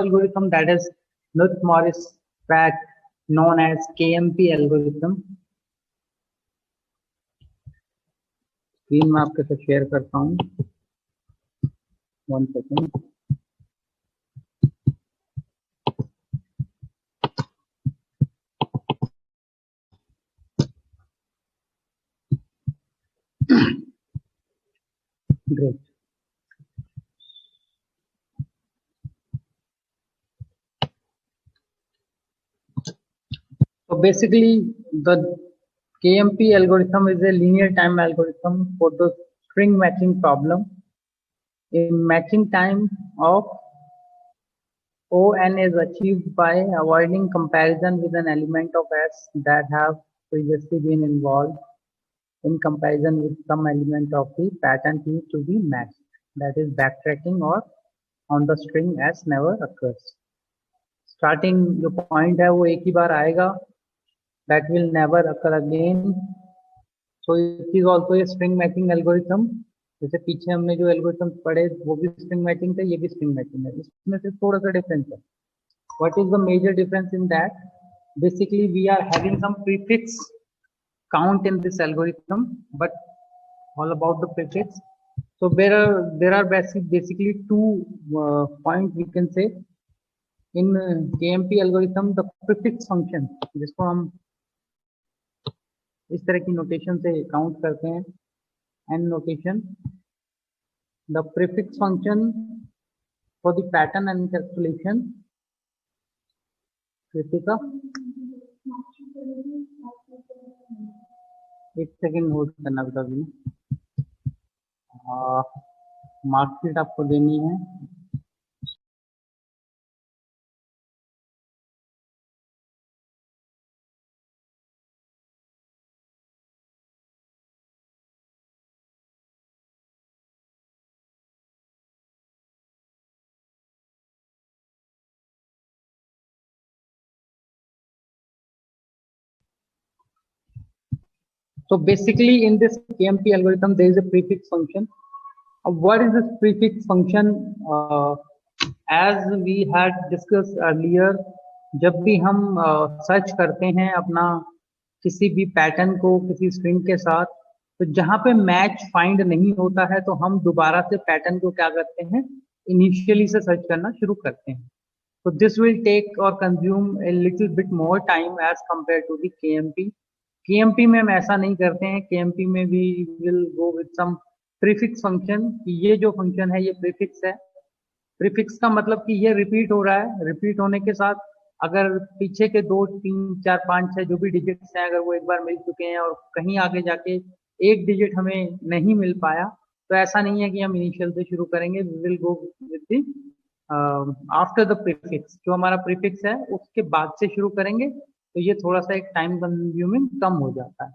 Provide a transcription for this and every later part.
algorithm, that is Knuth-Morris-Pratt, known as KMP algorithm. Screen में आपके साथ शेयर करता हूँ, 1 second. Great. So basically, the KMP algorithm is a linear time algorithm for the string matching problem. In matching time of ON is achieved by avoiding comparison with an element of S that have previously been involved in comparison with some element of the pattern P to be matched. That is, backtracking or on the string S never occurs. Starting जो point है वो एक ही बार आएगा, that will never occur again. So it is also a string matching algorithm. जैसे पीछे हमने जो algorithm पढ़े वो भी string matching थे, ये भी string matching है. इसमें से थोड़ा सा difference है. What is the major difference in that? Basically, we are having some prefix count in this algorithm, but all about the prefix. So there are basically two points we can say in KMP algorithm. The prefix function, जिसको हम इस तरह की notation से count करते हैं, and notation. The prefix function for the pattern encapsulation. Kritika, एक second hold करना बेटा. अभी मार्कशीट आपको देनी है. So basically in this KMP algorithm there is a prefix function. What is this prefix function? As we had discussed earlier, जब भी हम सर्च करते हैं अपना किसी भी पैटर्न को किसी स्ट्रिंग के साथ, तो जहां पे मैच फाइंड नहीं होता है तो हम दोबारा से पैटर्न को क्या करते हैं, इनिशियली से सर्च करना शुरू करते हैं. So this will take or consume a little bit more time as compared to the KMP. KMP में हम ऐसा नहीं करते हैं. KMP में we will go with some prefix function. ये जो फंक्शन है ये prefix है. prefix का मतलब कि ये रिपीट हो रहा है. रिपीट होने के साथ अगर पीछे के 2, 3, 4, 5, 6 जो भी डिजिट्स हैं अगर वो एक बार मिल चुके हैं और कहीं आगे जाके एक डिजिट हमें नहीं मिल पाया, तो ऐसा नहीं है कि हम इनिशियल से शुरू करेंगे. We will go with the after the prefix. जो हमारा प्रीफिक्स है उसके बाद से शुरू करेंगे, तो ये थोड़ा सा एक टाइम कंज्यूमिंग कम हो जाता है.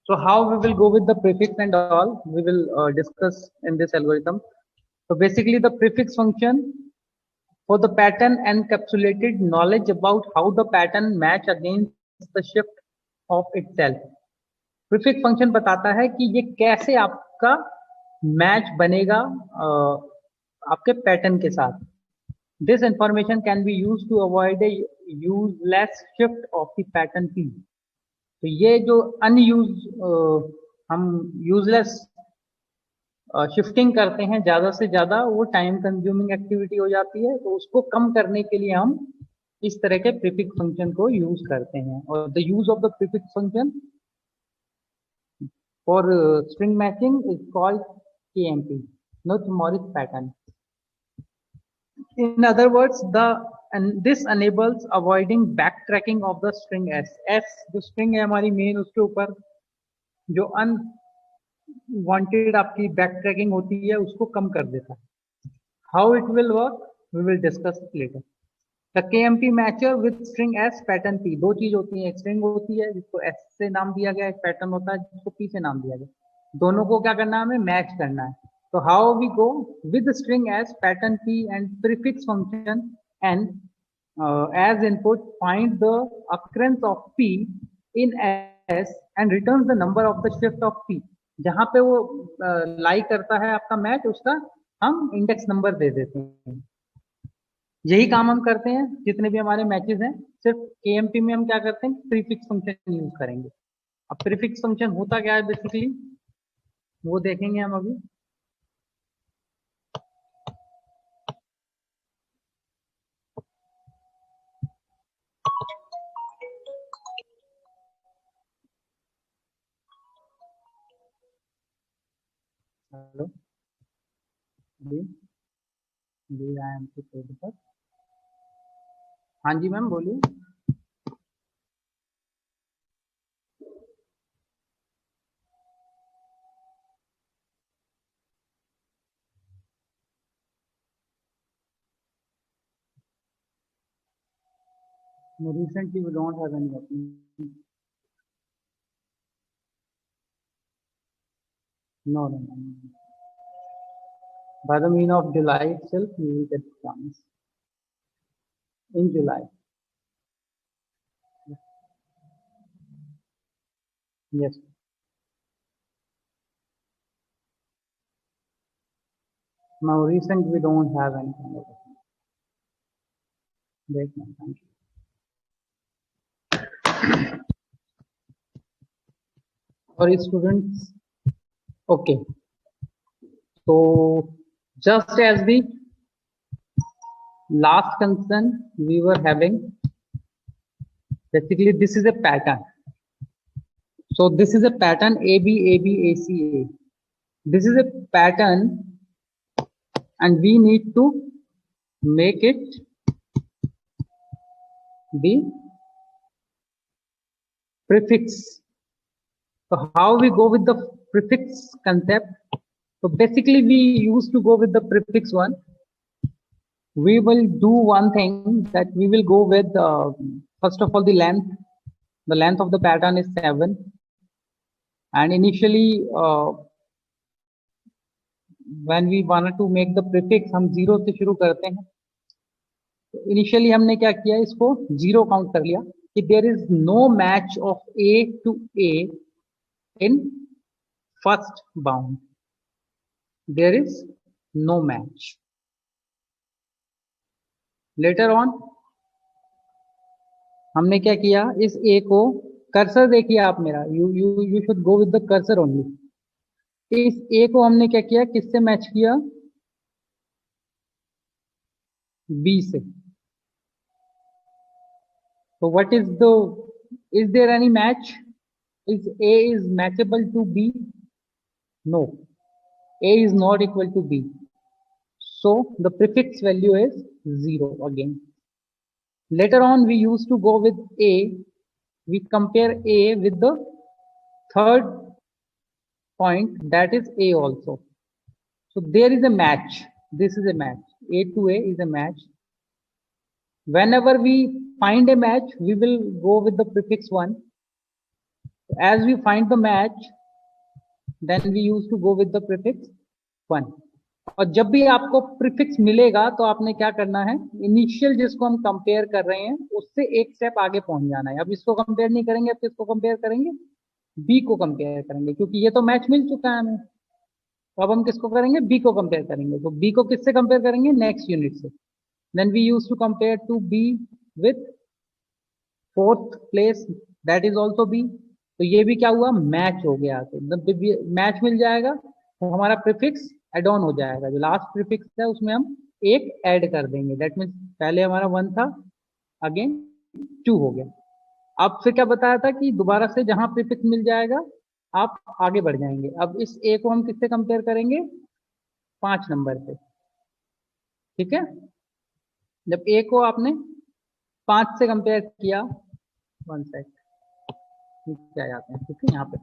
So how we will go with the prefix and all, we will discuss in this algorithm. So basically the prefix function for the pattern encapsulated knowledge about how the pattern match against the shift of itself. Prefix function बताता है कि ये कैसे आपका match बनेगा आपके pattern के साथ. This information can be used to avoid a useless shift of the pattern P. तो ये जो अनयूज हम यूजलेस शिफ्टिंग करते हैं ज्यादा से ज्यादा, वो टाइम कंज्यूमिंग एक्टिविटी हो जाती है. तो उसको कम करने के लिए हम इस तरह के प्रीफिक्स फंक्शन को यूज करते हैं. और the use of the prefix function for string matching is called KMP, Knuth-Morris pattern. In other words, this enables avoiding backtracking of the string S. S जो string है हमारी मेन, उसके ऊपर जो अनवांटेड आपकी backtracking होती है उसको कम कर देता है. How it will work, we will discuss it later. The KMP matcher with string S pattern P. दो चीज होती है, एक string होती है जिसको S से नाम दिया गया, एक पैटर्न होता है जिसको P से नाम दिया गया. दोनों को क्या करना है, हमें मैच करना है. So how we go with the string as pattern P and prefix function, and as input find the occurrence of P in S and returns the number of the shift of P. जहां पे वो लाई करता है आपका match, उसका हम index number दे देते हैं. यही काम हम करते हैं जितने भी हमारे मैचेस हैं, सिर्फ केएमपी में हम क्या करते हैं, प्रीफिक्स फंक्शन यूज करेंगे। अब प्रीफिक्स फंक्शन होता क्या है बेसिकली, वो देखेंगे हम अभी। Hello ji, ji I am पर। हाँ जी मैम बोलिए। Recently we don't have any opening. No, no, no, no. By the mean of July itself, you will get chance in July. Yes. Now recent we don't have any kind of opening. Great, ma'am. Thank you. For students, okay. So just as the last concern we were having, basically this is a pattern. So this is a pattern AB, AB, AC, A. This is a pattern and we need to make it the prefix. So how we go with the prefix concept? So basically we used to go with the prefix one. We will do one thing, that we will go with first of all the length. The length of the pattern is 7, and initially when we wanted to make the prefix हम 0 से शुरू करते हैं। तो initially हमने क्या किया, इसको 0 काउंट कर लिया कि there is no match of A to A in first bound. There is no match. Later on हमने क्या किया, इस A को, कर्सर देखिए आप मेरा, you should go with the cursor only. इस A को हमने क्या किया, किससे मैच किया, B से। So what is the, is there any match? Is A is matchable to B? No, A is not equal to B. So the prefix value is 0 again. Later on we used to go with A. We compare A with the third point, that is A also. So there is a match. This is a match. A to A is a match. Whenever we find a match, we will go with the prefix 1. As we find the match, then we used to go with the prefix 1. और जब भी आपको prefix मिलेगा तो आपने क्या करना है, इनिशियल जिसको हम कंपेयर कर रहे हैं उससे एक स्टेप आगे पहुंच जाना है। अब इसको कंपेयर नहीं करेंगे, अब किसको कंपेयर करेंगे, बी को कंपेयर करेंगे, क्योंकि ये तो मैच मिल चुका है हमें। तो अब हम किसको करेंगे, बी को कंपेयर करेंगे। तो बी को किससे कंपेयर करेंगे, नेक्स्ट यूनिट से। Then we use to compare to B with fourth place, that is also B. तो ये भी क्या हुआ, मैच हो गया। तो मैच मिल जाएगा तो हमारा प्रीफिक्स एड ऑन हो जाएगा। जो लास्ट प्रीफिक्स है उसमें हम एक ऐड कर देंगे, दैट मीन्स पहले हमारा 1 था, अगेन 2 हो गया। अब फिर क्या बताया था कि दोबारा से जहां प्रीफिक्स मिल जाएगा आप आगे बढ़ जाएंगे। अब इस ए को हम किससे कंपेयर करेंगे, 5 नंबर पे, ठीक है। जब ए को आपने 5 से कंपेयर किया, 1 सेट नीचे आ जाते हैं, ठीक है। यहाँ पे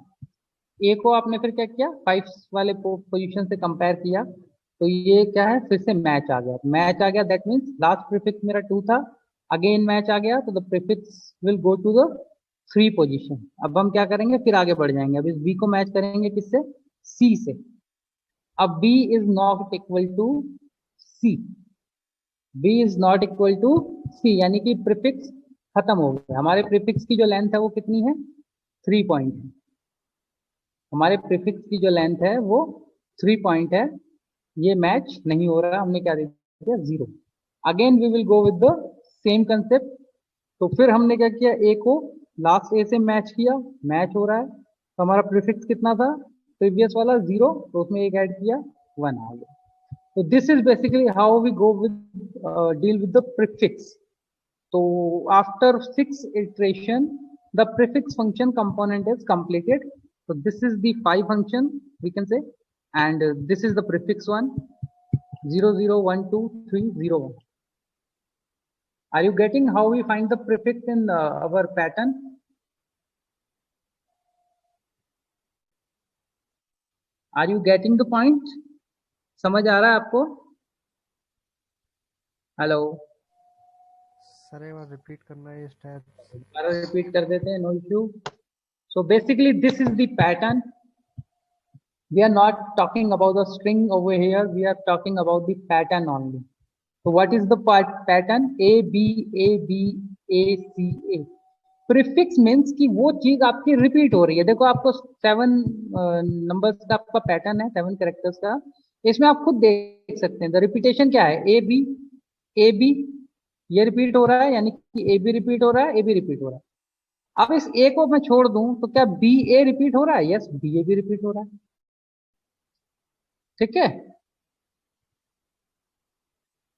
ए को आपने फिर क्या किया, 5 वाले पोजीशन से कंपेयर किया, तो ये क्या है, फिर से मैच आ गया। मैच आ गया दैट मीन्स लास्ट प्रीफिक्स मेरा 2 था, अगेन मैच आ गया, तो the prefix will go to the 3 position. अब हम क्या करेंगे, फिर आगे बढ़ जाएंगे। अब इस बी को मैच करेंगे किससे, सी से। अब B is not equal to C, B is not equal to C, यानी कि प्रीफिक्स खत्म हो गया। हमारे प्रीफिक्स की जो लेंथ है वो कितनी है, 3 पॉइंट है। हमारे प्रीफिक्स की जो लेंथ है वो 3 पॉइंट है। ये मैच नहीं हो रहा, हमने क्या दे दिया, 0। Again we will go with the same concept. तो फिर हमने क्या किया, ए को लास्ट ए से मैच किया, मैच हो रहा है, तो हमारा प्रीफिक्स कितना था, प्रीवियस वाला 0, तो उसमें एक ऐड किया 1 आ गया। तो this is basically how we go with deal with the prefix. तो after 6 iteration the prefix function component is completed. So this is the 5 function we can say, and this is the prefix one, 0 0 1 2 3 0 1. Are you getting how we find the prefix in our pattern? Are you getting the point? समझ आ रहा है आपको? Hello sir एक बार repeat करना है step. दोबारा repeat कर देते हैं, no issue. So basically this is the pattern. We are not talking about the string over here, we are talking about the pattern only. So what is the pattern? A B A B A C A. Prefix means कि वो चीज आपकी repeat हो रही है। देखो आपको 7 numbers का आपका पैटर्न है, 7 कैरेक्टर्स का, इसमें आप खुद देख सकते हैं। द रिपीटेशन क्या है, ए बी ये रिपीट हो रहा है, यानी कि ए बी रिपीट हो रहा है, ए बी रिपीट हो रहा है। अब इस ए को मैं छोड़ दूं तो क्या बी ए रिपीट हो रहा है? यस, बी ए भी रिपीट हो रहा है। ठीक है,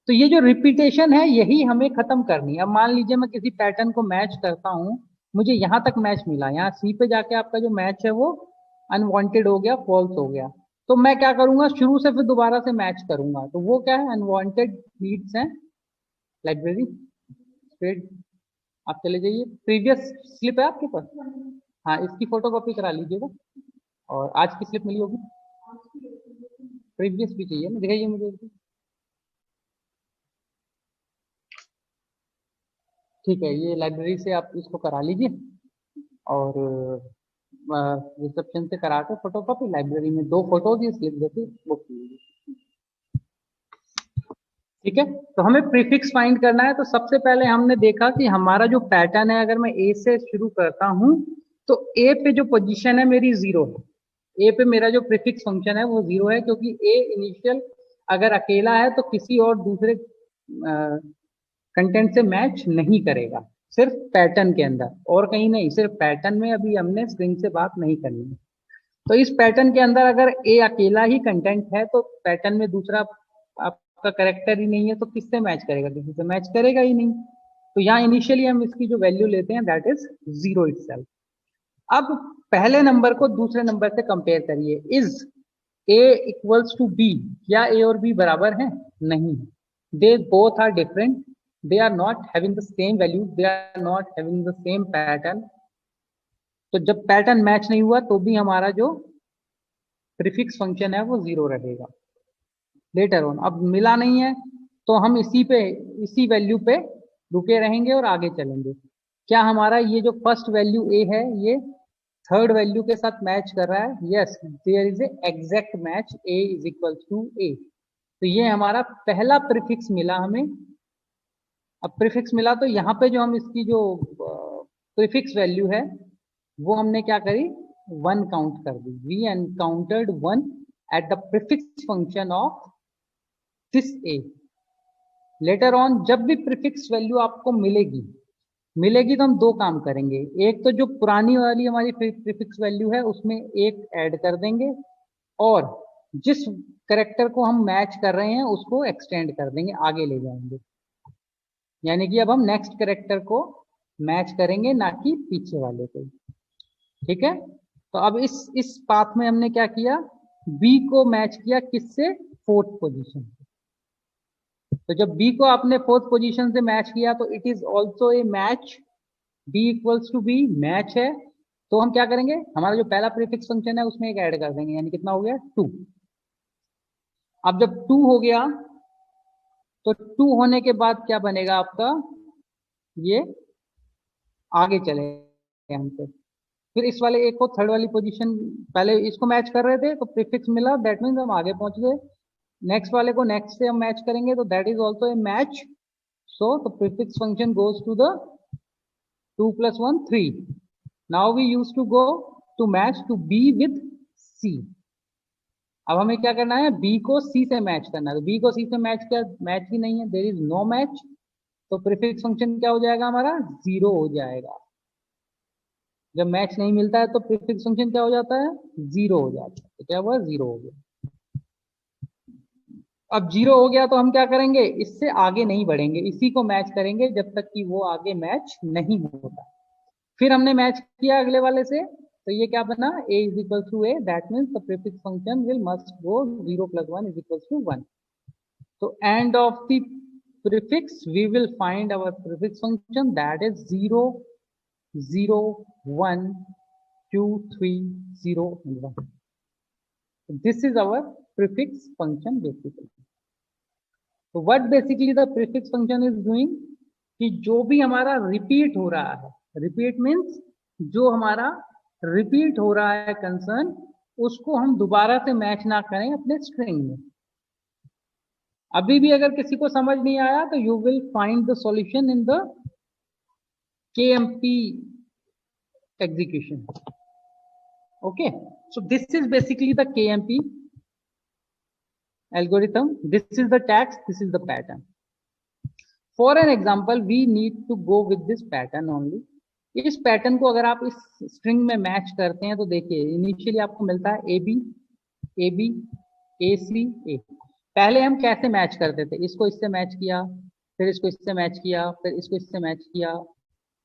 तो ये जो रिपीटेशन है यही हमें खत्म करनी है। अब मान लीजिए मैं किसी पैटर्न को मैच करता हूं, मुझे यहां तक मैच मिला, यहाँ सी पे जाके आपका जो मैच है वो अनवांटेड हो गया, फॉल्स हो गया, तो मैं क्या करूंगा, शुरू से फिर दोबारा से मैच करूंगा। तो वो क्या है, अनवांटेड लीड्स हैं लाइब्रेरी स्प्रेड। आप चले जाइए, प्रीवियस स्लिप है आपके पास, हाँ इसकी फोटोकॉपी करा लीजिएगा। और आज की स्लिप मिली होगी, प्रीवियस भी चाहिए ना, दिखाइए मुझे। ठीक है, ये लाइब्रेरी से आप इसको करा लीजिए और रिसेप्शन से करा के फोटोकॉपी, लाइब्रेरी में 2 फोटोज ही स्लिप देते बुक लीजिए। ठीक है, तो हमें प्रीफिक्स फाइंड करना है। तो सबसे पहले हमने देखा कि हमारा जो पैटर्न है, अगर मैं ए से शुरू करता हूं तो ए पे जो पोजीशन है मेरी 0 है। ए पे मेरा जो प्रीफिक्स फंक्शन है वो 0 है, क्योंकि ए इनिशियल अगर अकेला है तो किसी और दूसरे कंटेंट से मैच नहीं करेगा, सिर्फ पैटर्न के अंदर और कहीं नहीं, सिर्फ पैटर्न में। अभी हमने स्ट्रिंग से बात नहीं करनी है। तो इस पैटर्न के अंदर अगर ए अकेला ही कंटेंट है तो पैटर्न में दूसरा आपका करेक्टर ही नहीं है, तो किससे मैच करेगा, किसी से मैच करेगा ही नहीं। तो यहाँ इनिशियली हम इसकी जो वैल्यू लेते हैं दैट इज 0 इटसेल्फ। अब पहले नंबर को दूसरे नंबर से कंपेयर करिए, is A equals to B, क्या ए और बी बराबर हैं? नहीं, they both are different, they are not having the same value, they are not having the same pattern. तो जब पैटर्न मैच नहीं हुआ तो भी हमारा जो प्रीफिक्स फंक्शन है वो 0 रहेगा लेटर ऑन। अब मिला नहीं है तो हम इसी वैल्यू पे रुके रहेंगे और आगे चलेंगे। क्या हमारा ये जो फर्स्ट वैल्यू ए है ये थर्ड वैल्यू के साथ मैच कर रहा है? Yes, there is a exact match, A is equal to A. तो ये हमारा पहला प्रीफिक्स मिला हमें। अब प्रीफिक्स मिला तो यहाँ पे जो हम इसकी जो प्रीफिक्स वैल्यू है वो हमने क्या करी, 1 काउंट कर दी। We encountered 1 at the prefix function of this A. Later on जब भी प्रीफिक्स वैल्यू आपको मिलेगी तो हम 2 काम करेंगे। एक तो जो पुरानी वाली हमारी प्रीफिक्स वैल्यू है उसमें एक ऐड कर देंगे, और जिस करेक्टर को हम मैच कर रहे हैं उसको एक्सटेंड कर देंगे, आगे ले जाएंगे। यानी कि अब हम नेक्स्ट कैरेक्टर को मैच करेंगे, ना कि पीछे वाले को। ठीक है, तो अब इस पाथ में हमने क्या किया, बी को मैच किया किससे, 4th पोजीशन से। तो जब बी को आपने 4th पोजीशन से मैच किया तो it is also a match, B equals to B, match है। तो हम क्या करेंगे, हमारा जो पहला प्रीफिक्स फंक्शन है उसमें एक ऐड कर देंगे, यानी कितना हो गया, 2। अब जब 2 हो गया तो 2 होने के बाद क्या बनेगा आपका, ये आगे चलेंगे हम फिर इस वाले एक को थर्ड वाली पोजीशन, पहले इसको मैच कर रहे थे तो प्रीफिक्स मिला, दैट मीन्स हम आगे पहुंच गए। नेक्स्ट वाले को नेक्स्ट से हम मैच करेंगे तो that is also a match. So the prefix function goes to the 2 + 1 3। Now we use to go to match to B with C. अब हमें क्या करना है, बी को सी से मैच करना है। तो बी को सी से मैच क्या, मैच ही नहीं है, देयर इज नो मैच। तो प्रीफिक्स फंक्शन क्या हो जाएगा हमारा, जीरो हो जाएगा। जब मैच नहीं मिलता है तो प्रीफिक्स फंक्शन क्या हो जाता है, जीरो हो जाता है। तो क्या हुआ, जीरो हो गया। अब जीरो हो गया तो हम क्या करेंगे, इससे आगे नहीं बढ़ेंगे, इसी को मैच करेंगे जब तक कि वो आगे मैच नहीं होता। फिर हमने मैच किया अगले वाले से, तो ये क्या बना, a is equal to A, that means the prefix function will must go 0 + 1 is equal to 1। तो end of the prefix we will find our prefix function, that is 0 0 1 2 3 0 and 1. So this is our prefix function basically. So what basically the prefix function is doing, कि जो भी हमारा repeat हो रहा है, repeat means जो हमारा repeat हो रहा है कंसर्न, उसको हम दोबारा से मैच ना करें अपने स्ट्रिंग में। अभी भी अगर किसी को समझ नहीं आया तो you will find the solution in the KMP execution. Okay, so this is basically the KMP algorithm. This is the tags, this is the pattern. For an example, we need to go with this pattern only. इस pattern को अगर आप इस string में match करते हैं तो देखिए इनिशियली आपको मिलता है ए बी ए बी ए सी ए। पहले हम कैसे मैच करते थे, इसको इससे मैच किया, फिर इसको इससे मैच किया, फिर इसको इससे मैच किया,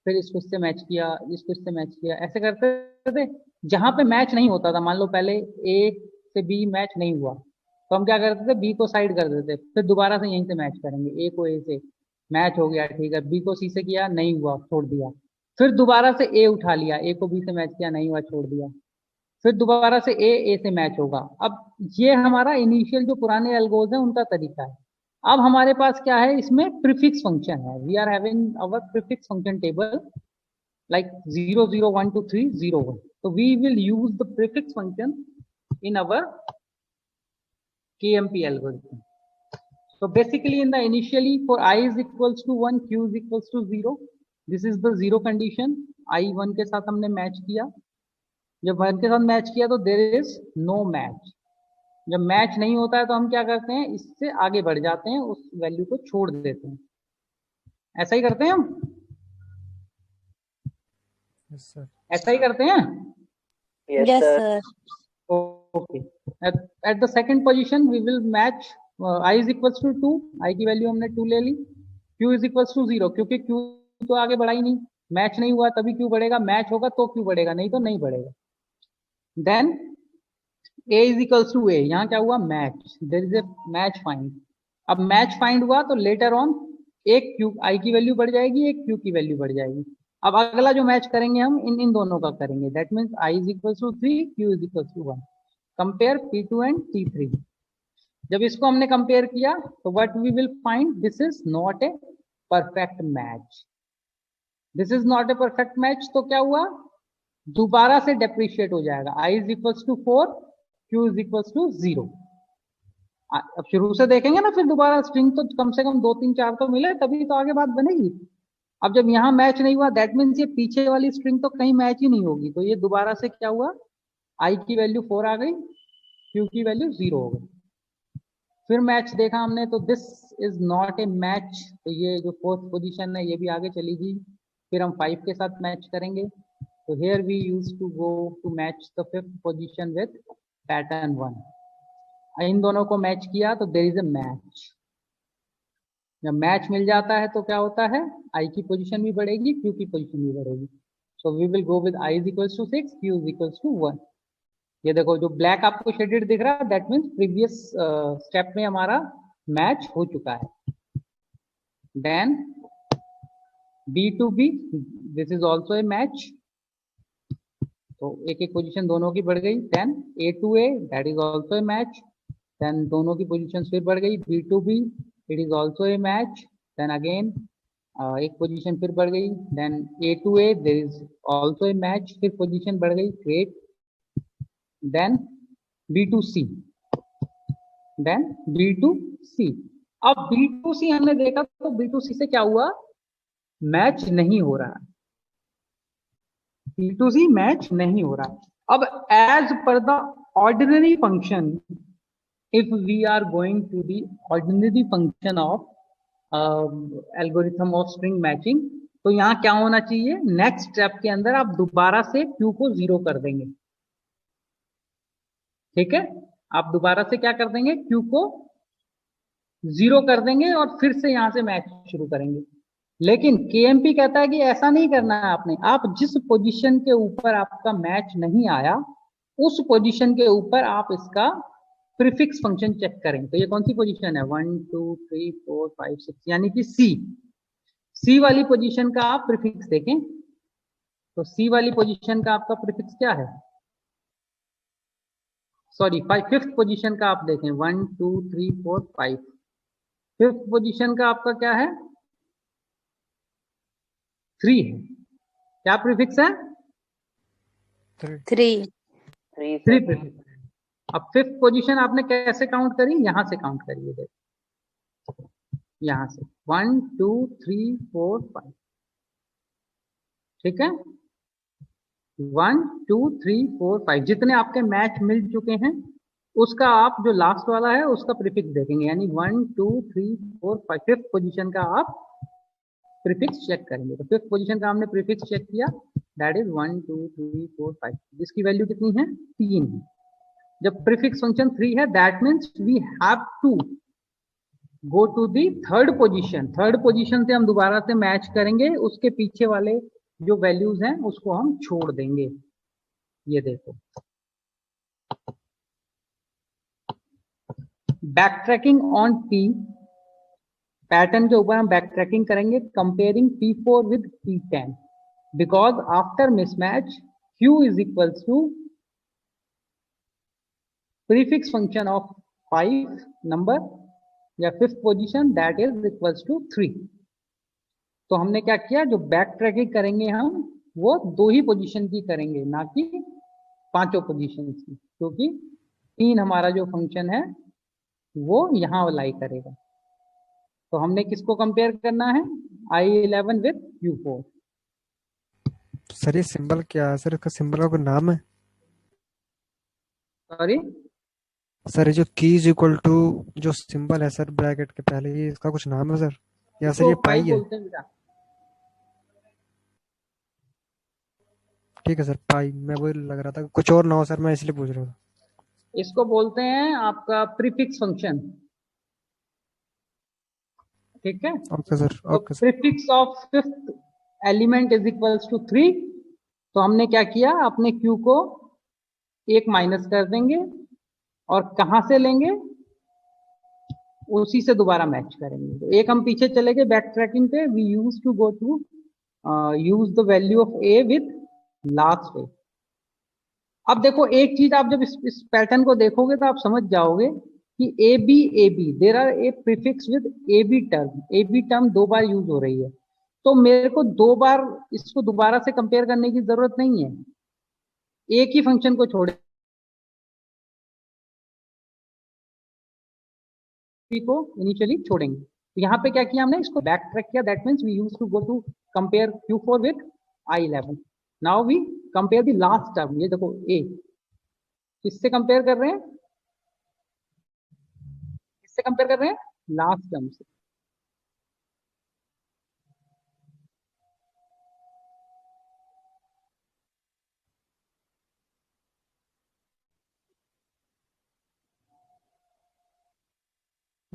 फिर इसको इससे मैच किया, इसको इससे मैच किया, ऐसे करते थे। जहां पे मैच नहीं होता था, मान लो पहले ए से बी मैच नहीं हुआ, तो हम क्या करते थे, बी को साइड कर देते, फिर दोबारा से यहीं से मैच करेंगे। ए को ए से मैच हो गया, ठीक है, बी को सी से किया, नहीं हुआ, छोड़ दिया, फिर दोबारा से ए उठा लिया, ए को बी से मैच किया, नहीं हुआ, छोड़ दिया, फिर दोबारा से ए से मैच होगा। अब ये हमारा इनिशियल जो पुराने एल्गोज हैं उनका तरीका है। अब हमारे पास क्या है, इसमें प्रीफिक्स फंक्शन है। We are having our prefix function table like 0 0 1 2 3 0 1. So we will use the prefix function in our KMP algorithm. So basically in the initially for I is equals to 1, Q is equals to 0, this is the 0 condition. I 1 के साथ हमने match किया, जब 1 के साथ match किया तो there is no match। जब मैच नहीं होता है तो हम क्या करते हैं, इससे आगे बढ़ जाते हैं, उस वैल्यू को छोड़ देते हैं। ऐसा ही करते हैं हम, Yes, sir. ऐसा ही करते हैं। Yes, sir. Okay. At the second position we will match I is equals to 2, I की वैल्यू हमने 2 ले ली, Q is equals to 0, क्योंकि Q तो आगे बढ़ा ही नहीं, मैच नहीं हुआ तभी Q बढ़ेगा, मैच होगा तो Q बढ़ेगा, नहीं तो नहीं बढ़ेगा। Then A is equals to A, यहाँ क्या हुआ, match, there is a match find. अब मैच फाइंड हुआ तो लेटर ऑन एक Q I की वैल्यू बढ़ जाएगी, एक Q की वैल्यू बढ़ जाएगी। अब अगला जो मैच करेंगे हम इन दोनों का करेंगे, that means I is equals to 3, Q is equals to 1, compare P2 and T3। जब इसको हमने कंपेयर किया तो what we will find, this is not a perfect match, this is not a perfect match. तो क्या हुआ, दोबारा से डेप्रिशिएट हो जाएगा, I is equals to 4, Q is equals to 0। अब शुरू से देखेंगे ना, फिर दोबारा स्ट्रिंग तो कम से कम 2 3 4 तो मिले तभी तो आगे बात बनेगी। अब जब यहाँ मैच नहीं हुआ, दैट मीन्स ये पीछे वाली स्ट्रिंग तो कहीं मैच ही नहीं होगी, तो ये दोबारा से क्या हुआ, I की वैल्यू 4 आ गई, Q की वैल्यू 0 हो गई। फिर मैच देखा हमने तो this is not A match, तो ये जो 4th पोजीशन है ये भी आगे चली गई। फिर हम 5 के साथ मैच करेंगे, तो here we use to go to match the 5th position with pattern 1। इन दोनों को मैच किया तो देयर इज ए मैच। जब मैच मिल जाता है तो क्या होता है, I की पोजीशन भी बढ़ेगी, Q की पोजीशन भी बढ़ेगी। So we will go with I is equals to 6, Q is equals to 1। ये देखो जो ब्लैक आपको शेडेड दिख रहा है, दैट मीन्स प्रीवियस स्टेप में हमारा मैच हो चुका है। Then B to B, this is also a match, तो एक एक पोजीशन दोनों की बढ़ गई। Then A to A, that is also a match, then दोनों की पोजीशन फिर बढ़ गई। B to B, it is also a match, then again एक पोजीशन फिर बढ़ गई। Then A to A, there is also a match, फिर पोजीशन बढ़ गई, great. Then B to C, then B to C। अब B to C हमने देखा तो B to C से क्या हुआ, मैच नहीं हो रहा, B to C मैच नहीं हो रहा। अब as per the ordinary function if we are going to the ordinary function of algorithm of string matching, तो यहाँ क्या होना चाहिए, नेक्स्ट स्टेप के अंदर आप दोबारा से q को 0 कर देंगे। ठीक है, आप दोबारा से क्या कर देंगे, q को 0 कर देंगे और फिर से यहां से मैच शुरू करेंगे। लेकिन KMP कहता है कि ऐसा नहीं करना है आपने, आप जिस पोजीशन के ऊपर आपका मैच नहीं आया उस पोजीशन के ऊपर आप इसका प्रीफिक्स फंक्शन चेक करें। तो ये कौन सी पोजीशन है, 1 2 3 4 5 6, यानी कि सी वाली पोजीशन का आप प्रीफिक्स देखें। तो सी वाली पोजीशन का आपका प्रीफिक्स क्या है, सॉरी फिफ्थ पोजीशन का आप देखें, 1 2 3 4 5, फिफ्थ पोजीशन का आपका क्या है, 3 है। क्या प्रीफिक्स है, 3 3 प्रीफिक्स। अब फिफ्थ पोजीशन आपने कैसे काउंट करी, यहां से काउंट करिए, देखो यहां से 1 2 3 4 5, ठीक है, 1 2 3 4 5 जितने आपके मैच मिल चुके हैं उसका आप जो लास्ट वाला है उसका प्रीफिक्स देखेंगे, यानी 1 2 3 4 5 फिफ्थ पोजीशन का आप प्रीफिक्स चेक करेंगे। तो फिफ्थ पोजीशन का हमने प्रीफिक्स चेक किया, दैट इज 1 2 3 4 5, जिसकी वैल्यू कितनी है, 3 है। जब प्रीफिक्स फंक्शन 3 है, that means we have to go to the third position. Third position से हम दोबारा से मैच करेंगे, उसके पीछे वाले जो वैल्यूज हैं उसको हम छोड़ देंगे। ये देखो, backtracking on P, pattern के ऊपर हम बैक ट्रैकिंग करेंगे, comparing P4 with P10, because after mismatch Q is equals to prefix function of 5 number या fifth position, that is equals to 3। तो हमने क्या किया, जो बैक ट्रैकिंग करेंगे हम वो 2 ही पोजीशन की करेंगे, ना कि 5 पोजीशन की, क्योंकि 3 हमारा जो फंक्शन है वो यहाँ लाई करेगा। तो हमने किसको कंपेयर करना है, I11 विद Q4। सर ये सिंबल क्या है सर, इसका सिंबल का कोई नाम है? सॉरी सर ये जो की इज इक्वल टू जो सिंबल है सर ब्रैकेट के पहले, ये इसका कुछ नाम है सर, या सर इसको ये पाई पाई है? बोलते हैं बेटा। ठीक है सर, पाई, मैं वही लग रहा था कुछ और ना हो सर, मैं इसलिए पूछ रहा था। इसको बोलते हैं आपका प्रीफिक्स फंक्शन, ठीक है। ओके सर, तो okay sir. Prefix of fifth element is equals to 3। तो हमने क्या किया, अपने Q को 1 माइनस कर देंगे और कहां से लेंगे, उसी से दोबारा मैच करेंगे। तो एक हम पीछे चले गए बैक ट्रैकिंग पे, we use to go to use the value of A with last way. अब देखो एक चीज, आप जब इस पैटर्न को देखोगे तो आप समझ जाओगे कि AB there are a prefix with AB term 2 बार यूज हो रही है। तो मेरे को 2 बार इसको दोबारा से कंपेयर करने की जरूरत नहीं है, एक ही फंक्शन को छोड़े को इनिशियली छोड़ेंगे। तो यहाँ पे क्या किया हमने, इसको बैक ट्रैक किया, that means we use to go to compare Q4 with I11। Now we compare the last term, ये देखो A, किससे कंपेयर कर रहे हैं, किससे कंपेयर कर रहे हैं, लास्ट टर्म से।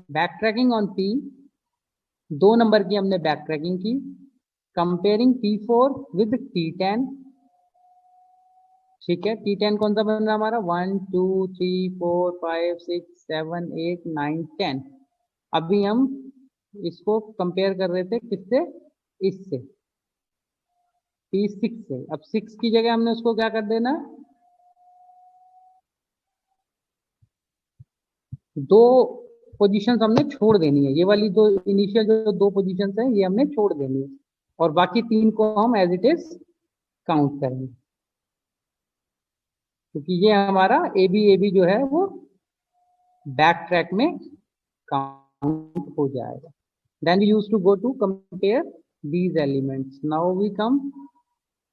Back tracking on P, 2 number की हमने बैक ट्रैकिंग की, कंपेयरिंग P4 विद T10, ठीक है। T10 कौन सा बन रहा है हमारा, 1 2 3 4 5 6 7 8 9 10। अभी हम इसको कंपेयर कर रहे थे किससे, इससे, P6 से। अब 6 की जगह हमने उसको क्या कर देना, 2 पोजीशंस हमने छोड़ देनी है, ये वाली जो इनिशियल जो 2 पोजीशंस है ये हमने छोड़ देनी है, और बाकी 3 को हम एज इट इज काउंट करेंगे, क्योंकि ये हमारा AB जो है वो बैक ट्रैक में काउंट हो जाएगा। Then we use to go to compare these elements. Now we come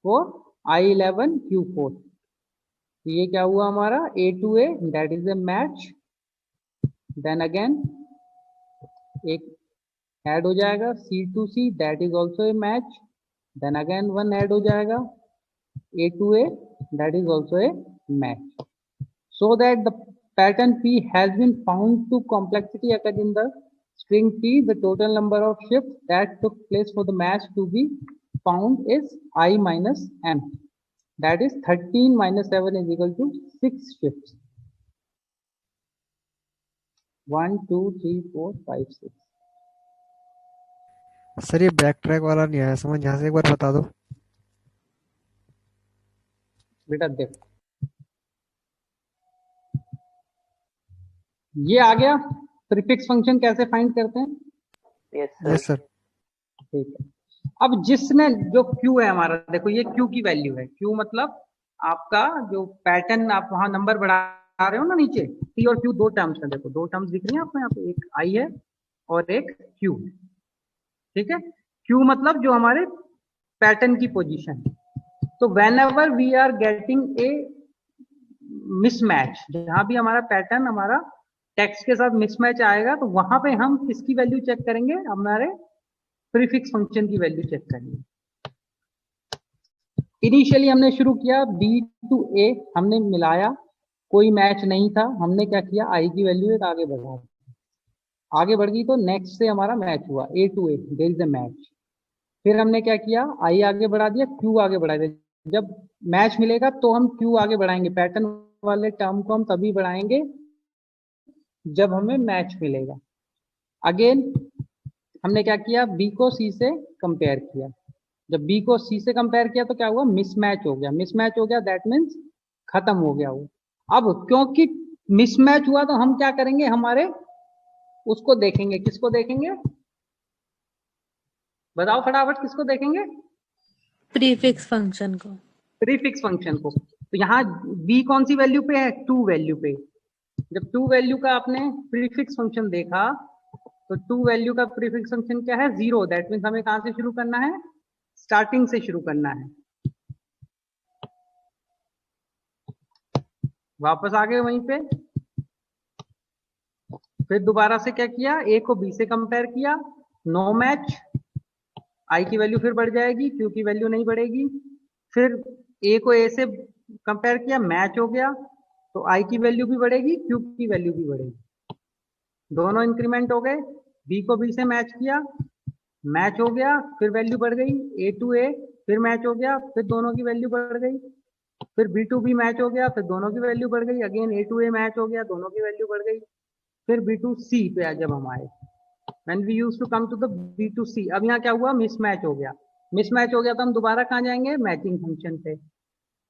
for I11 Q4। ये क्या हुआ हमारा, A to A, that is a match, then again एक ऐड हो जाएगा C2C, that is also a match, then again one add हो जाएगा A2A, that is also a match. So that the pattern P has been found to complexity occurred in the string P, the total number of shifts that took place for the match to be found is I minus M. That is 13 minus 7 is equal to 6 shifts. 1, 2, 3, 4, 5, 6. Sir ये back track वाला नहीं आया समझ, यहाँ से एक बार बता दो. बेटा देखो, ये आ गया. प्रीफिक्स फंक्शन कैसे फाइंड करते हैं? Yes, sir. Yes sir. ठीक है. अब जिसने जो Q है हमारा, देखो ये Q की वैल्यू है. Q मतलब आपका जो पैटर्न, आप वहां नंबर बढ़ा रहे हो ना नीचे, P और Q दो टर्म्स हैं. देखो दो टर्म्स दिख रही हैं आपको यहाँ पे, एक I है और एक Q. ठीक है. Q मतलब जो हमारे पैटर्न की पोजीशन है. तो whenever we are getting a mismatch, जहां भी हमारा पैटर्न हमारा टेक्स्ट के साथ मिसमैच आएगा, तो वहां पे हम किसकी वैल्यू चेक करेंगे? हमारे प्रीफिक्स फंक्शन की वैल्यू चेक करेंगे. इनिशियली हमने शुरू किया B to A, हमने मिलाया, कोई मैच नहीं था. हमने क्या किया? I की वैल्यू एक आगे बढ़ा, आगे बढ़ गई तो नेक्स्ट से हमारा मैच हुआ A to A, there is a match. फिर हमने क्या किया? I आगे बढ़ा दिया, Q आगे बढ़ा दिया. जब मैच मिलेगा तो हम Q आगे बढ़ाएंगे. पैटर्न वाले टर्म को हम तभी बढ़ाएंगे जब हमें मैच मिलेगा. अगेन हमने क्या किया? B को C से कंपेयर किया. जब B को C से कंपेयर किया तो क्या हुआ? मिसमैच हो गया. मिसमैच हो गया दैट मीन्स खत्म हो गया वो. अब क्योंकि मिसमैच हुआ तो हम क्या करेंगे? हमारे उसको देखेंगे. किसको देखेंगे? बताओ फटाफट, किसको देखेंगे? प्रीफिक्स फंक्शन को. प्रीफिक्स फंक्शन को. तो यहाँ B कौन सी वैल्यू पे है? 2 वैल्यू पे. जब 2 वैल्यू का आपने प्रीफिक्स फंक्शन देखा तो 2 वैल्यू का प्रीफिक्स फंक्शन क्या है? 0. दैट मीन्स हमें कहां से शुरू करना है? स्टार्टिंग से शुरू करना है. वापस आ गए वहीं पे. फिर दोबारा से क्या किया? A को B से कंपेयर किया, नो मैच. I की वैल्यू फिर बढ़ जाएगी, Q की वैल्यू नहीं बढ़ेगी. फिर A को A से कंपेयर किया, मैच हो गया, तो I की वैल्यू भी बढ़ेगी, Q की वैल्यू भी बढ़ेगी. दोनों इंक्रीमेंट हो गए. B को B से मैच किया, मैच हो गया, फिर वैल्यू बढ़ गई. A to A फिर मैच हो गया, फिर दोनों की वैल्यू बढ़ गई. फिर B to B मैच हो गया, फिर दोनों की वैल्यू बढ़ गई. Again A to A match हो गया, दोनों की वैल्यू बढ़ गई. फिर B to C पे जब हम आए, when we used to come to the B to C, अब यहाँ क्या हुआ? मिसमैच हो गया. मिसमैच हो गया तो हम दोबारा कहाँ जाएंगे? मैचिंग फंक्शन पे,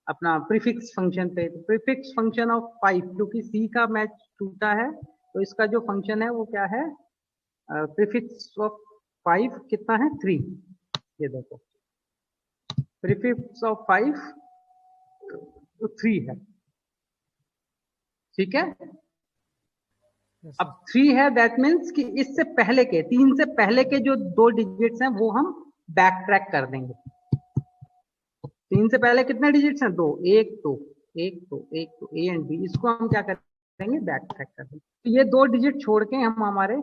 अपना प्रीफिक्स फंक्शन पे. प्रीफिक्स फंक्शन ऑफ 5, क्योंकि C का मैच टूटा है तो इसका जो फंक्शन है वो क्या है? प्रीफिक्स ऑफ 5 कितना है? 3. ये देखो, प्रीफिक्स ऑफ 5 तो 3 है. ठीक है. अब 3 है, दैट मीन्स कि इससे पहले के 3 से पहले के जो 2 डिजिट्स हैं वो हम बैक ट्रैक कर देंगे. 3 से पहले कितने डिजिट्स हैं? 2. एक तो A एंड B, इसको हम क्या करेंगे? बैक ट्रैक कर देंगे. तो ये 2 डिजिट छोड़ के हम हमारे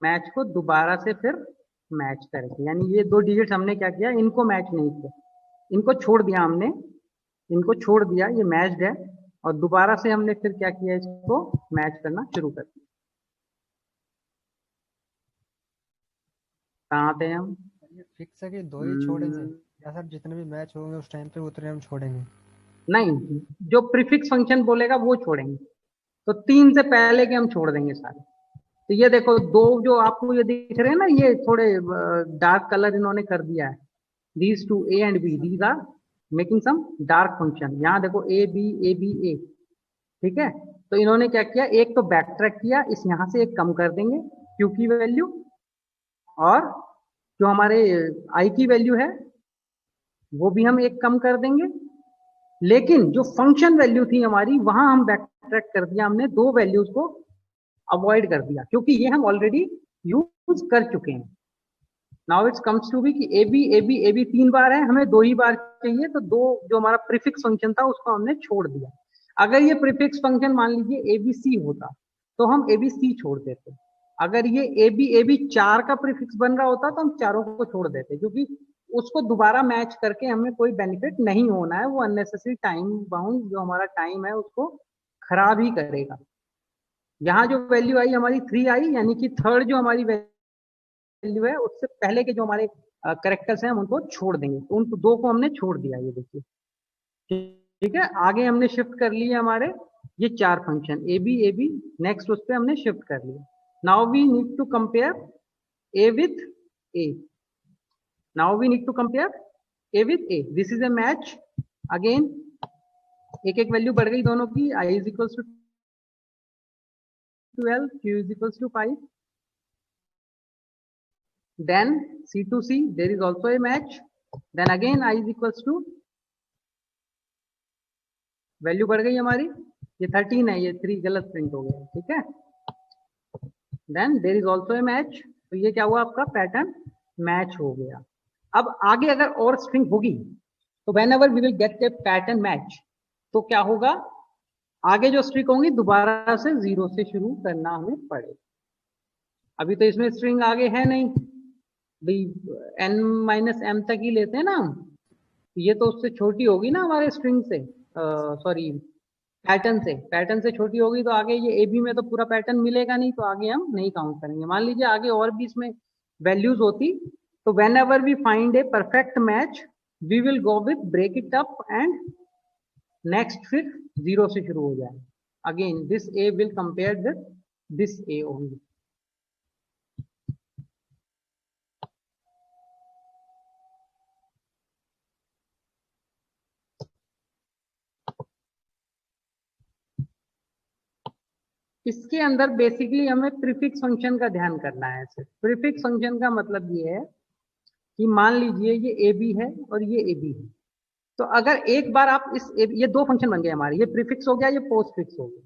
मैच को दोबारा से फिर मैच करेंगे. यानी ये 2 डिजिट हमने क्या किया? इनको मैच नहीं किया, इनको छोड़ दिया हमने, इनको छोड़ दिया, ये मैच्ड है, और दोबारा से हमने फिर क्या किया? इसको मैच करना शुरू कर दिया. कहाँ थे हम? फिक्स है कि 2 ही छोड़ेंगे या सर जितने भी मैच होंगे उस टाइम पे उतने हम छोड़ेंगे? नहीं, जो प्रीफिक्स फंक्शन बोलेगा वो छोड़ेंगे. तो 3 से पहले के हम छोड़ देंगे सारे. तो ये देखो 2 जो आपको ये दिख रहे हैं ना, ये थोड़े डार्क कलर इन्होंने कर दिया है. these two A and B, these are making some dark function. यहाँ देखो A B A. ठीक है. तो इन्होंने क्या किया? एक तो बैक ट्रैक किया, इस यहाँ से एक कम कर देंगे Q की वैल्यू, और जो हमारे I की वैल्यू है वो भी हम एक कम कर देंगे. लेकिन जो फंक्शन वैल्यू थी हमारी, वहां हम बैक ट्रैक कर दिया. हमने 2 वैल्यूज को अवॉइड कर दिया क्योंकि ये हम ऑलरेडी यूज कर चुके हैं. Now it's comes to be कि ए बी 3 बार है, हमें 2 ही बार चाहिए, तो 2 जो हमारा प्रीफिक्स फंक्शन था उसको हमने छोड़ दिया. अगर ये प्रीफिक्स फंक्शन मान लीजिए ABC होता तो हम ए बी सी छोड़ देते। अगर ये ए बी 4 का प्रीफिक्स बन रहा होता तो हम चारों को छोड़ देते, क्योंकि उसको दोबारा मैच करके हमें कोई बेनिफिट नहीं होना है, वो अननेसेसरी टाइम बाउंड जो हमारा टाइम है उसको खराब ही करेगा। यहाँ जो वैल्यू आई हमारी 3 आई, यानी कि थर्ड जो हमारी वैल्यू है उससे पहले के जो हमारे करेक्टर्स हैं हम उनको छोड़ देंगे, तो उन दो को हमने छोड़ दिया, ये देखिए। ठीक है, आगे हमने शिफ्ट कर लिए हमारे ये 4 फंक्शन ए बी, नेक्स्ट उस पर हमने शिफ्ट कर लिया। Now we need to compare A with A, now we need to compare A with A, this is a match. Again एक एक वैल्यू बढ़ गई दोनों की, I is equals to 12, q is equals to 5. Then C to C, there is also a match. Then again I is equals to, value बढ़ गई हमारी, ये 13 है, ये 3 गलत प्रिंट हो गया, ठीक है। Then there is also a match, तो ये क्या हुआ आपका पैटर्न मैच हो गया। अब आगे अगर और स्ट्रिंग होगी तो whenever we will get a pattern match, तो क्या होगा, आगे जो स्ट्रिंग होंगी दोबारा से 0 से शुरू करना हमें पड़ेगा। अभी तो इसमें स्ट्रिंग आगे है नहीं भाई, n-m तक ही लेते हैं ना हम, ये तो उससे छोटी होगी ना हमारे स्ट्रिंग से, सॉरी पैटर्न से छोटी होगी, तो आगे ये ए बी में तो पूरा पैटर्न मिलेगा नहीं, तो आगे हम नहीं काउंट करेंगे। मान लीजिए आगे और भी इसमें वैल्यूज होती, तो whenever we find a perfect match we will go with break it up and next फिर 0 से शुरू हो जाए। Again this A will compare with this A only. इसके अंदर बेसिकली हमें प्रीफिक्स फंक्शन का ध्यान करना है। प्रीफिक्स फंक्शन का मतलब ये है कि मान लीजिए ये ए बी है और ये ए बी है, तो अगर एक बार आप ये दो फंक्शन बन गए हमारे, ये प्रीफिक्स हो गया, ये पोस्ट फिक्स हो गया,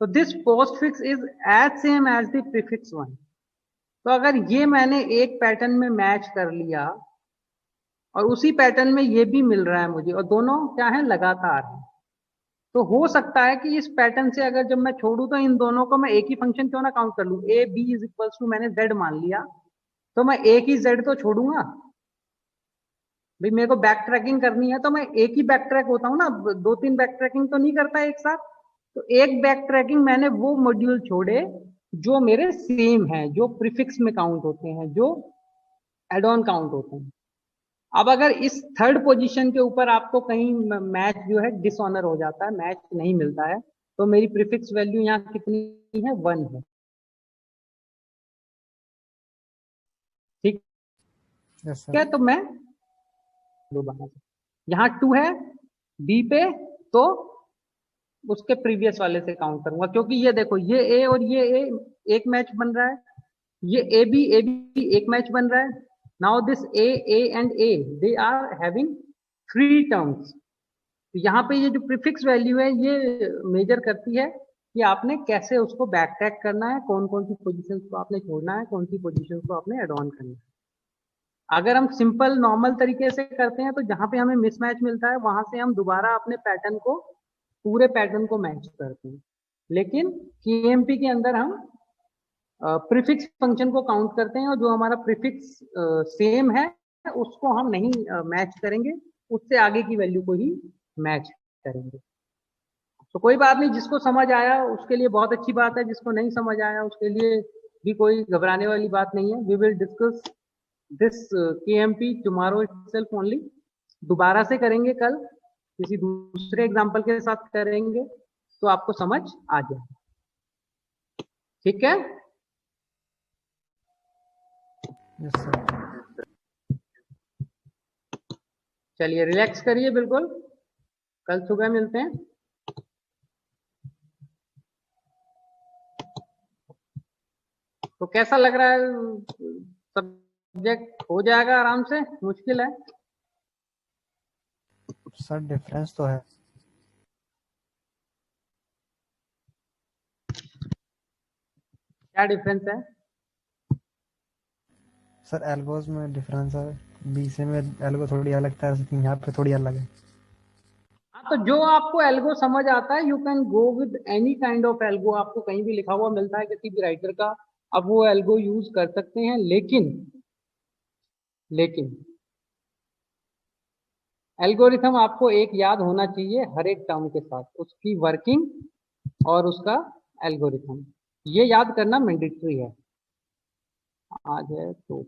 तो this postfix is as same as the prefix one. तो अगर ये मैंने एक पैटर्न में मैच कर लिया और उसी पैटर्न में ये भी मिल रहा है मुझे, और दोनों क्या है, लगातार है, तो हो सकता है कि इस पैटर्न से अगर जब मैं छोड़ू तो इन दोनों को मैं एक ही फंक्शन क्यों ना काउंट कर लूं। A B is equals to मैंने जेड मान लिया, तो मैं एक ही जेड तो छोड़ूंगा भाई, मेरे को बैक ट्रैकिंग करनी है तो मैं एक ही बैक ट्रैक होता हूँ ना, 2-3 बैक ट्रैकिंग तो नहीं करता एक साथ। तो एक बैक ट्रैकिंग मैंने वो मॉड्यूल छोड़े जो मेरे सेम है, जो प्रीफिक्स में काउंट होते हैं, जो एड ऑन काउंट होते हैं। अब अगर इस थर्ड पोजीशन के ऊपर आपको कहीं मैच जो है डिसऑनर हो जाता है, मैच नहीं मिलता है, तो मेरी प्रीफिक्स वैल्यू यहाँ कितनी है, 1 है, ठीक है। तो मैं दोबारा यहाँ 2 है बी पे, तो उसके प्रीवियस वाले से काउंट करूंगा, क्योंकि ये देखो ये ए और ये ए एक मैच बन रहा है, ये ए बी एक मैच बन रहा है। Now this A and A they are having 3 terms. तो यहाँ पे ये जो प्रीफिक्स वैल्यू है ये मेजर करती है कि आपने कैसे उसको बैक ट्रैक करना है, कौन कौन सी पोजीशंस को आपने छोड़ना है, कौन सी पोजीशंस को आपने एड ऑन करना है। अगर हम सिंपल नॉर्मल तरीके से करते हैं तो जहां पे हमें मिसमैच मिलता है वहां से हम दोबारा अपने पैटर्न को, पूरे पैटर्न को मैच करते हैं। लेकिन केएमपी के अंदर हम प्रीफिक्स फंक्शन को काउंट करते हैं, और जो हमारा प्रीफिक्स सेम है उसको हम नहीं मैच करेंगे, उससे आगे की वैल्यू को ही मैच करेंगे। तो कोई बात नहीं, जिसको समझ आया उसके लिए बहुत अच्छी बात है, जिसको नहीं समझ आया उसके लिए भी कोई घबराने वाली बात नहीं है। We will discuss this KMP tomorrow itself only, दोबारा से करेंगे कल, किसी दूसरे एग्जाम्पल के साथ करेंगे, तो आपको समझ आ जाए, ठीक है। Yes sir. चलिए रिलैक्स करिए बिल्कुल, कल सुबह मिलते हैं। तो कैसा लग रहा है सब्जेक्ट, हो जाएगा आराम से, मुश्किल है सर? डिफरेंस तो है क्या डिफरेंस है सर? एल्गोस में डिफरेंस है, बीसी में एल्गो थोड़ी अलग था, यहाँ पे थोड़ी अलग है। हाँ तो जो आपको एल्गो समझ आता है, you can go with any kind of algo. आपको कहीं भी लिखा हुआ मिलता है किसी भी राइटर का, अब वो एल्गो यूज कर सकते हैं। लेकिन एल्गोरिथम आपको एक याद होना चाहिए हर एक टर्म के साथ, उसकी वर्किंग और उसका एल्गोरिथम, ये याद करना मैंडेटरी है। आज है तो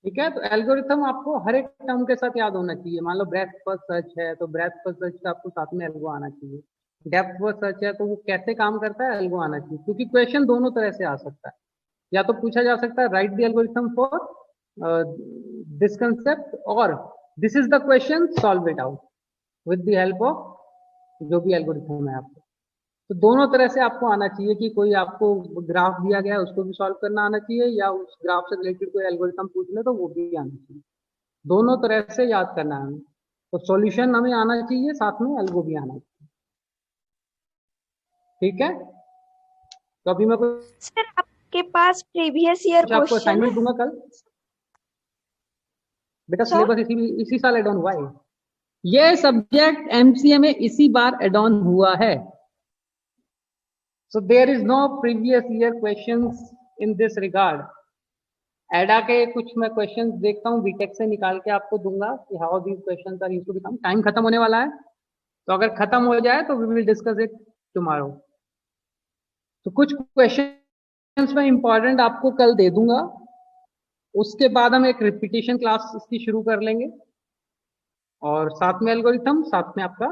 ठीक है। तो एल्गोरिथम आपको हर एक टर्म के साथ याद होना चाहिए। मान लो ब्रेथ फर्स्ट सर्च है तो ब्रेथ फर्स्ट सर्च का आपको साथ में एल्गो आना चाहिए। डेप्थ फर्स्ट सर्च है तो वो कैसे काम करता है, एल्गो आना चाहिए। क्योंकि क्वेश्चन दोनों तरह से आ सकता है, या तो पूछा जा सकता है write the algorithm for this concept, और this is the question, solve it out with the help of जो भी एल्गोरिथम है आपको। तो दोनों तरह से आपको आना चाहिए कि कोई आपको ग्राफ दिया गया है उसको भी सॉल्व करना आना चाहिए, या उस ग्राफ से रिलेटेड कोई एल्गोरिथम पूछ ले तो वो भी आना चाहिए। दोनों तरह से याद करना है हमें। तो सॉल्यूशन हमें आना चाहिए, साथ में एल्गो भी आना चाहिए। ठीक है, तो अभी मैं कुछ सर आपके पास प्रीवियस ईयर आपको क्वेश्चन असाइनमेंट है? दूंगा कल। बेटा सर सिलेबस इसी साल एड ऑन हुआ है। ये सब्जेक्ट एमसीए में इसी बार एड ऑन हुआ है। So there is no previous year questions in this regard. एडा के कुछ मैं क्वेश्चंस देखता हूँ, बीटेक से निकाल के आपको दूंगा कि how these questions are used to become. Time खत्म होने वाला है, तो अगर खत्म हो जाए तो we will discuss it tomorrow. तो कुछ क्वेश्चंस मैं इंपॉर्टेंट आपको कल दे दूंगा, उसके बाद हम एक रिपीटेशन क्लास इसकी शुरू कर लेंगे, और साथ में एल्गोरिथम, साथ में आपका